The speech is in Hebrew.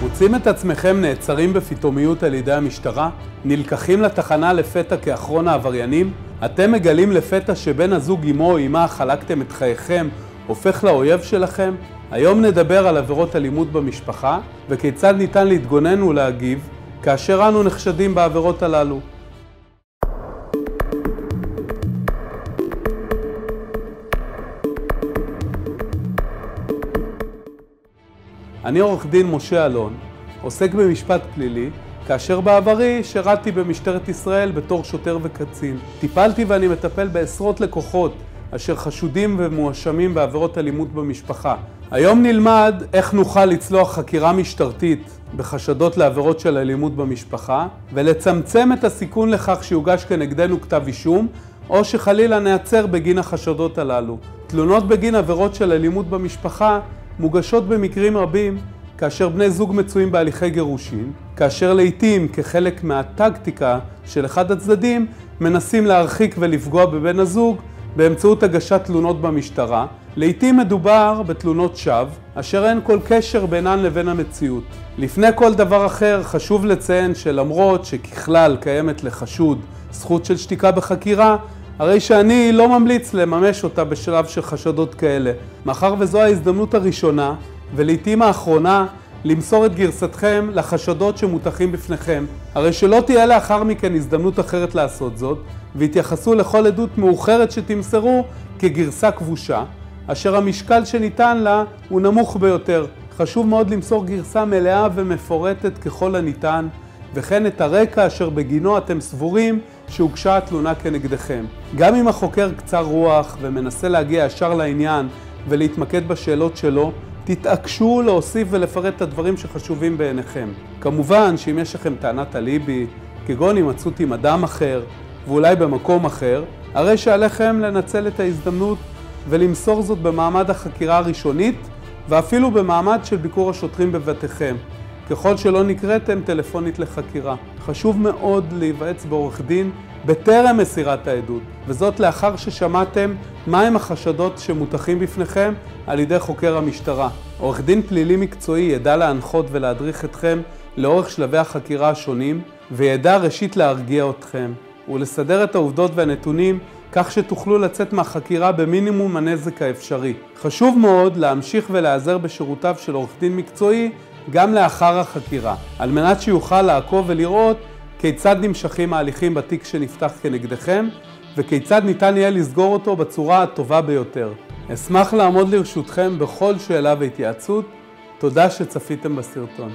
מוצאים את עצמכם נעצרים בפתאומיות על ידי המשטרה? נלקחים לתחנה לפתע כאחרון העבריינים? אתם מגלים לפתע שבן הזוג אמו או אמה חלקתם את חייכם הופך לאויב שלכם? היום נדבר על עבירות אלימות במשפחה וכיצד ניתן להתגונן ולהגיב כאשר אנו נחשדים בעבירות הללו. אני עורך דין משה אלון, עוסק במשפט פלילי, כאשר בעברי שירתי במשטרת ישראל בתור שוטר וקצין. טיפלתי ואני מטפל בעשרות לקוחות אשר חשודים ומואשמים בעבירות אלימות במשפחה. היום נלמד איך נוכל לצלוח חקירה משטרתית בחשדות לעבירות של אלימות במשפחה ולצמצם את הסיכון לכך שיוגש כנגדנו כתב אישום או שחלילה נעצר בגין החשדות הללו. תלונות בגין עבירות של אלימות במשפחה מוגשות במקרים רבים כאשר בני זוג מצויים בהליכי גירושין, כאשר לעתים כחלק מהטקטיקה של אחד הצדדים מנסים להרחיק ולפגוע בבן הזוג באמצעות הגשת תלונות במשטרה. לעתים מדובר בתלונות שווא אשר אין כל קשר בינן לבין המציאות. לפני כל דבר אחר חשוב לציין שלמרות שככלל קיימת לחשוד זכות של שתיקה בחקירה, הרי שאני לא ממליץ לממש אותה בשלב של חשדות כאלה, מאחר וזו ההזדמנות הראשונה ולעיתים האחרונה למסור את גרסתכם לחשדות שמוטחים בפניכם. הרי שלא תהיה לאחר מכן הזדמנות אחרת לעשות זאת, והתייחסו לכל עדות מאוחרת שתמסרו כגרסה כבושה, אשר המשקל שניתן לה הוא נמוך ביותר. חשוב מאוד למסור גרסה מלאה ומפורטת ככל הניתן, וכן את הרקע אשר בגינו אתם סבורים שהוגשה התלונה כנגדכם. גם אם החוקר קצר רוח ומנסה להגיע ישר לעניין ולהתמקד בשאלות שלו, תתעקשו להוסיף ולפרט את הדברים שחשובים בעיניכם. כמובן שאם יש לכם טענת אליבי, כגון הימצאות עם אדם אחר ואולי במקום אחר, הרי שעליכם לנצל את ההזדמנות ולמסור זאת במעמד החקירה הראשונית ואפילו במעמד של ביקור השוטרים בביתכם, ככל שלא נקראתם טלפונית לחקירה. חשוב מאוד להיוועץ בעורך דין בטרם מסירת העדות, וזאת לאחר ששמעתם מהם החשדות שמוטחים בפניכם על ידי חוקר המשטרה. עורך דין פלילי מקצועי ידע להנחות ולהדריך אתכם לאורך שלבי החקירה השונים, וידע ראשית להרגיע אתכם ולסדר את העובדות והנתונים כך שתוכלו לצאת מהחקירה במינימום הנזק האפשרי. חשוב מאוד להמשיך ולהיעזר בשירותיו של עורך דין מקצועי גם לאחר החקירה, על מנת שיוכל לעקוב ולראות כיצד נמשכים ההליכים בתיק שנפתח כנגדכם, וכיצד ניתן יהיה לסגור אותו בצורה הטובה ביותר. אשמח לעמוד לרשותכם בכל שאלה והתייעצות. תודה שצפיתם בסרטון.